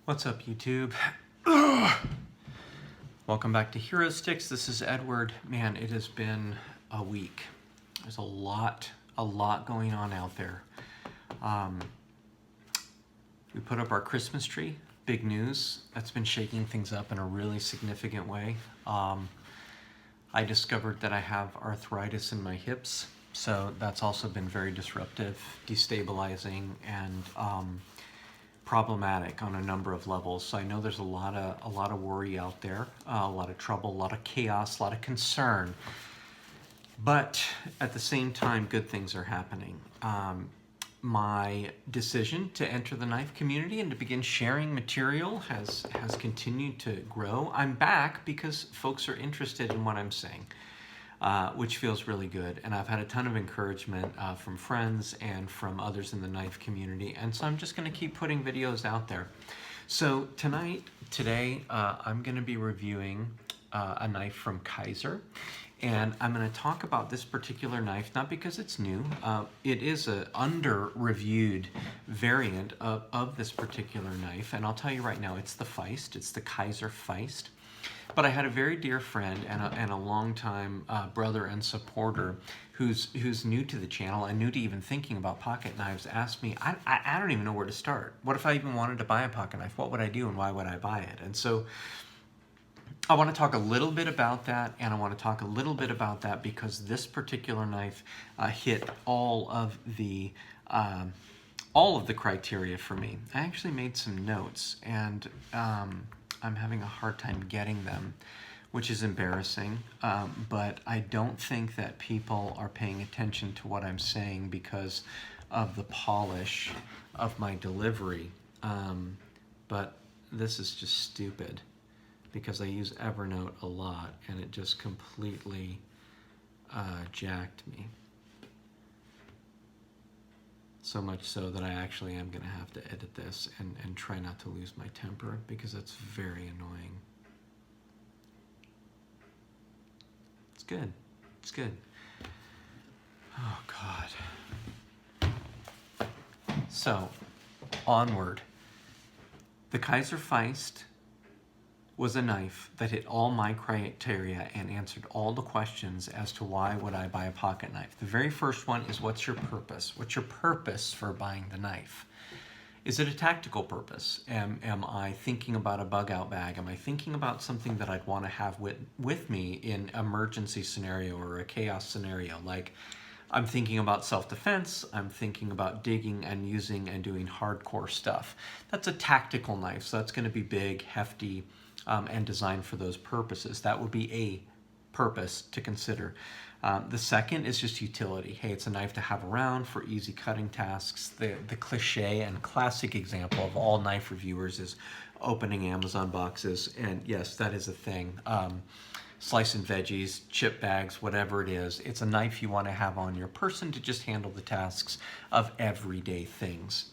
What's up, YouTube? Welcome back to Hero Sticks. This is Edward. Man, it has been a week. There's a lot going on out there. We put up our Christmas tree. Big news. That's been shaking things up in a really significant way. I discovered that I have arthritis in my hips, so that's also been very disruptive, destabilizing, and problematic on a number of levels. So I know there's a lot of worry out there, a lot of trouble, a lot of chaos, a lot of concern. But at the same time, good things are happening. My decision to enter the knife community and to begin sharing material has continued to grow. I'm back because folks are interested in what I'm saying, which feels really good. And I've had a ton of encouragement from friends and from others in the knife community. And so I'm just going to keep putting videos out there. So today, I'm going to be reviewing a knife from Kizer. And I'm going to talk about this particular knife, not because it's new. It is an under-reviewed variant of this particular knife. And I'll tell you right now, it's the Feist. It's the Kizer Feist. But I had a very dear friend and a longtime brother and supporter who's new to the channel and new to even thinking about pocket knives ask me, I don't even know where to start. What if I even wanted to buy a pocket knife? What would I do and why would I buy it? And so I want to talk a little bit about that, and I want to talk a little bit about that because this particular knife hit all of the criteria for me. I actually made some notes, and I'm having a hard time getting them, which is embarrassing, but I don't think that people are paying attention to what I'm saying because of the polish of my delivery, but this is just stupid because I use Evernote a lot and it just completely jacked me. So much so that I actually am going to have to edit this and try not to lose my temper because it's very annoying. It's good. It's good. Oh, God. So, onward. The Kizer Feist was a knife that hit all my criteria and answered all the questions as to why would I buy a pocket knife. The very first one is, what's your purpose? What's your purpose for buying the knife? Is it a tactical purpose? Am I thinking about a bug out bag? Am I thinking about something that I'd want to have with me in emergency scenario or a chaos scenario? Like, I'm thinking about self-defense, I'm thinking about digging and using and doing hardcore stuff. That's a tactical knife, so that's going to be big, hefty, and designed for those purposes. That would be a purpose to consider. The second is just utility. Hey, it's a knife to have around for easy cutting tasks. The cliche and classic example of all knife reviewers is opening Amazon boxes, and yes, that is a thing. Slicing veggies, chip bags, whatever it is. It's a knife you want to have on your person to just handle the tasks of everyday things.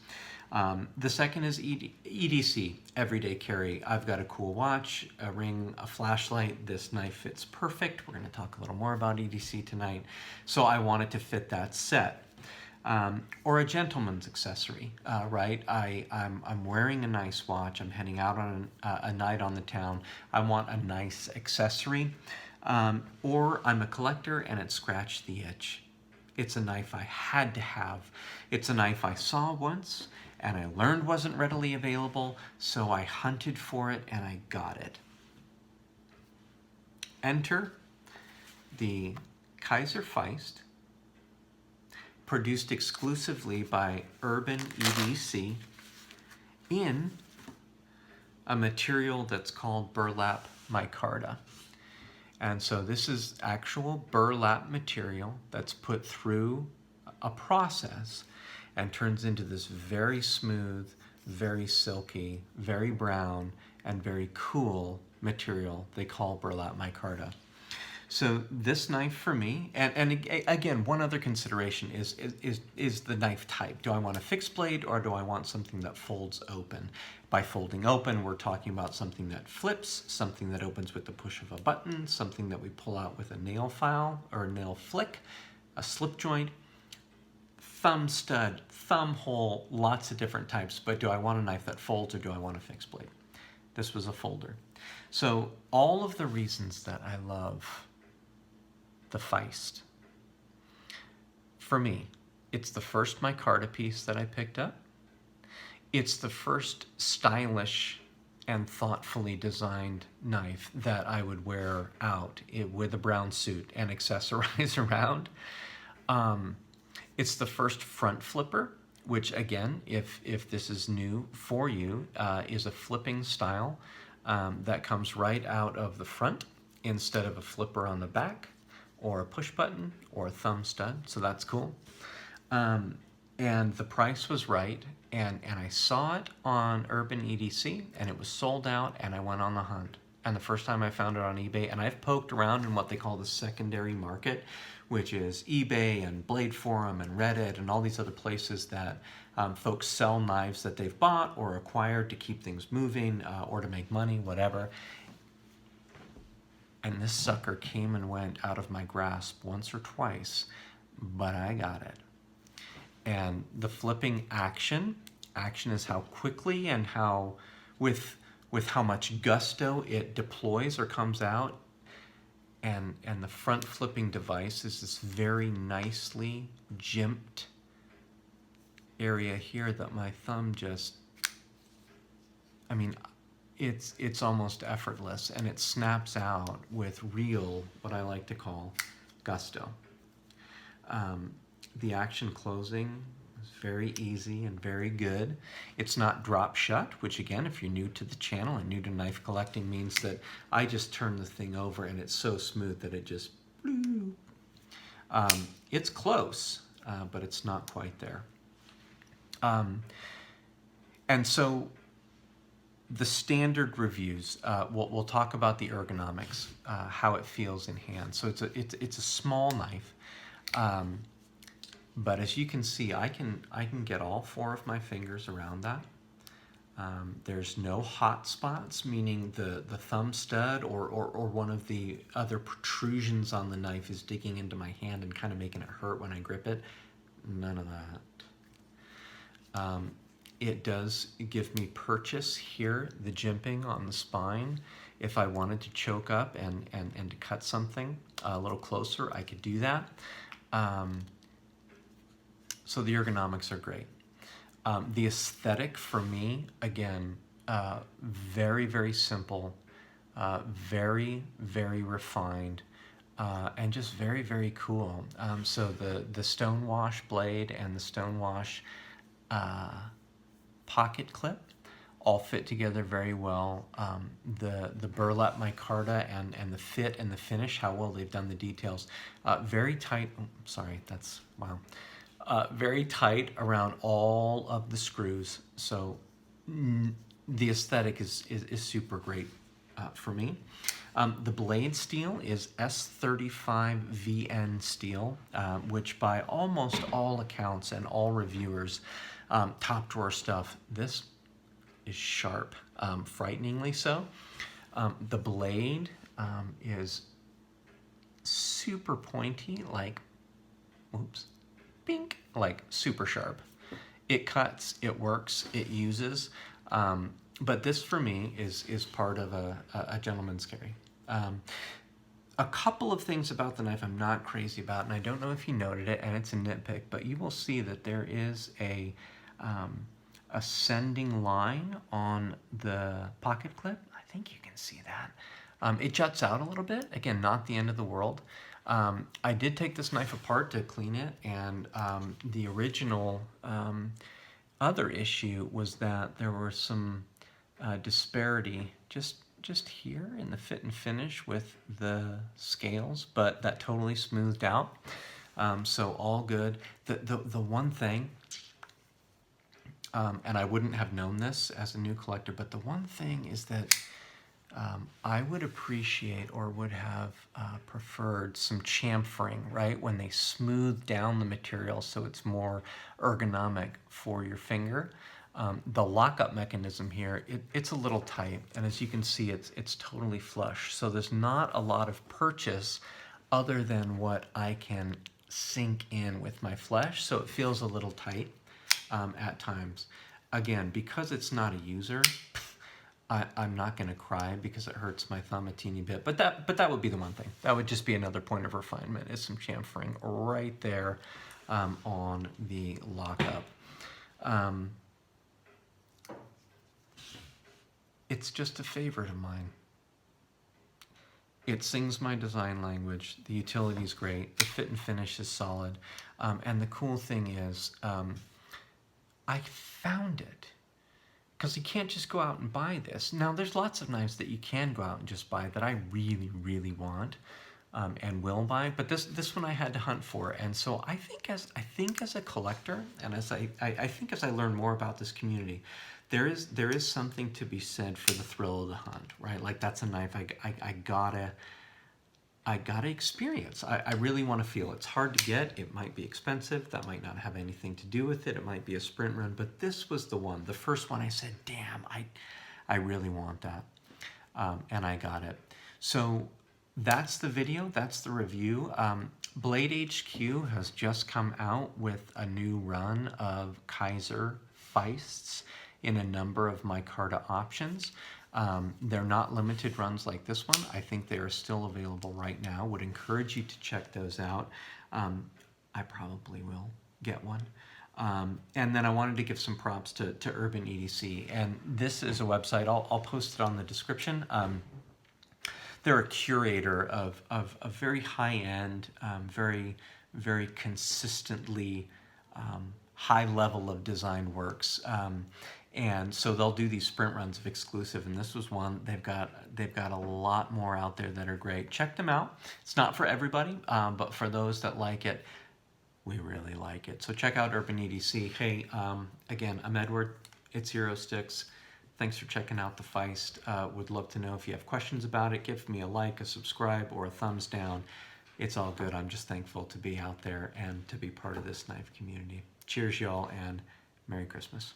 The second is EDC, everyday carry. I've got a cool watch, a ring, a flashlight. This knife fits perfect. We're going to talk a little more about EDC tonight. So I wanted to fit that set. Or a gentleman's accessory, right? I'm wearing a nice watch. I'm heading out on a night on the town. I want a nice accessory. Or I'm a collector and it scratched the itch. It's a knife I had to have. It's a knife I saw once and I learned wasn't readily available, so I hunted for it and I got it. Enter the Kizer Feist, produced exclusively by UrbanEDC in a material that's called burlap micarta. And so this is actual burlap material that's put through a process and turns into this very smooth, very silky, very brown, and very cool material they call burlap micarta. So this knife for me, and again, one other consideration is the knife type. Do I want a fixed blade or do I want something that folds open? By folding open, we're talking about something that flips, something that opens with the push of a button, something that we pull out with a nail file or a nail flick, a slip joint. thumb stud, thumb hole, lots of different types. But do I want a knife that folds or do I want a fixed blade? This was a folder. So all of the reasons that I love the Feist. For me, it's the first micarta piece that I picked up. It's the first stylish and thoughtfully designed knife that I would wear out with a brown suit and accessorize around. It's the first front flipper, which again, if this is new for you, is a flipping style that comes right out of the front instead of a flipper on the back or a push button or a thumb stud, so that's cool. And the price was right, and I saw it on UrbanEDC, and it was sold out, and I went on the hunt. And the first time I found it on eBay, and I've poked around in what they call the secondary market, which is eBay and Blade Forum and Reddit and all these other places that folks sell knives that they've bought or acquired to keep things moving or to make money, whatever. And this sucker came and went out of my grasp once or twice, but I got it. And the flipping action is how quickly and how, with how much gusto it deploys or comes out. And the front flipping device is this very nicely jimped area here that my thumb just, I mean, it's almost effortless, and it snaps out with real, what I like to call, gusto. The action closing is very easy and very good. It's not drop shut, which again, if you're new to the channel and new to knife collecting, means that I just turn the thing over and it's so smooth that it just, it's close, but it's not quite there. And so the standard reviews, we'll talk about the ergonomics, how it feels in hand. So it's a small knife. But as you can see, I can get all 4 of my fingers around that. There's no hot spots, meaning the thumb stud or one of the other protrusions on the knife is digging into my hand and kind of making it hurt when I grip it. None of that. It does give me purchase here, the jimping on the spine. If I wanted to choke up and to cut something a little closer, I could do that. So the ergonomics are great. The aesthetic for me, again, very, very simple, very, very refined, and just very, very cool. So the stonewash blade and the stonewash pocket clip all fit together very well. The burlap micarta and the fit and the finish, how well they've done the details. Very tight, oh, sorry, that's, wow. Very tight around all of the screws. So the aesthetic is super great for me. The blade steel is S35 VN steel, which by almost all accounts and all reviewers, top drawer stuff, this is sharp, frighteningly so. The blade is super pointy, like, oops, bink, like super sharp. It cuts, it works, it uses, but this for me is part of a gentleman's carry. A couple of things about the knife I'm not crazy about, and I don't know if you noted it, and it's a nitpick, but you will see that there is a ascending line on the pocket clip. I think you can see that. It juts out a little bit. Again, not the end of the world. I did take this knife apart to clean it, and the original other issue was that there were some disparity just here in the fit and finish with the scales, but that totally smoothed out. So all good. The one thing, and I wouldn't have known this as a new collector, but the one thing is that I would appreciate or would have preferred some chamfering, right? When they smooth down the material so it's more ergonomic for your finger. The lockup mechanism here, it's a little tight, and as you can see, it's totally flush. So there's not a lot of purchase other than what I can sink in with my flesh, so it feels a little tight at times. Again, because it's not a user, I'm not going to cry because it hurts my thumb a teeny bit. But that would be the one thing. That would just be another point of refinement, is some chamfering right there on the lockup. It's just a favorite of mine. It sings my design language. The utility is great. The fit and finish is solid. And the cool thing is, I found it. Because you can't just go out and buy this. Now, there's lots of knives that you can go out and just buy that I really, really want and will buy. But this one I had to hunt for. And so I think as a collector, and as I think as I learn more about this community, there is something to be said for the thrill of the hunt, right? Like, that's a knife I gotta experience. I really want to feel. It's hard to get. It might be expensive. That might not have anything to do with it. It might be a sprint run. But this was the one. The first one I said, damn, I really want that. And I got it. So that's the video. That's the review. Blade HQ has just come out with a new run of Kizer Feists in a number of micarta options. They're not limited runs like this one. I think they are still available right now. Would encourage you to check those out. I probably will get one. And then I wanted to give some props to UrbanEDC. And this is a website. I'll post it on the description. They're a curator of very high-end, very, very consistently high level of design works. And so they'll do these sprint runs of exclusive, and this was one. They've got a lot more out there that are great. Check them out. It's not for everybody, but for those that like it, we really like it. So check out UrbanEDC. Hey, again, I'm Edward. It's Eurosticks. Thanks for checking out the Feist. Would love to know if you have questions about it. Give me a like, a subscribe, or a thumbs down. It's all good. I'm just thankful to be out there and to be part of this knife community. Cheers, y'all, and Merry Christmas.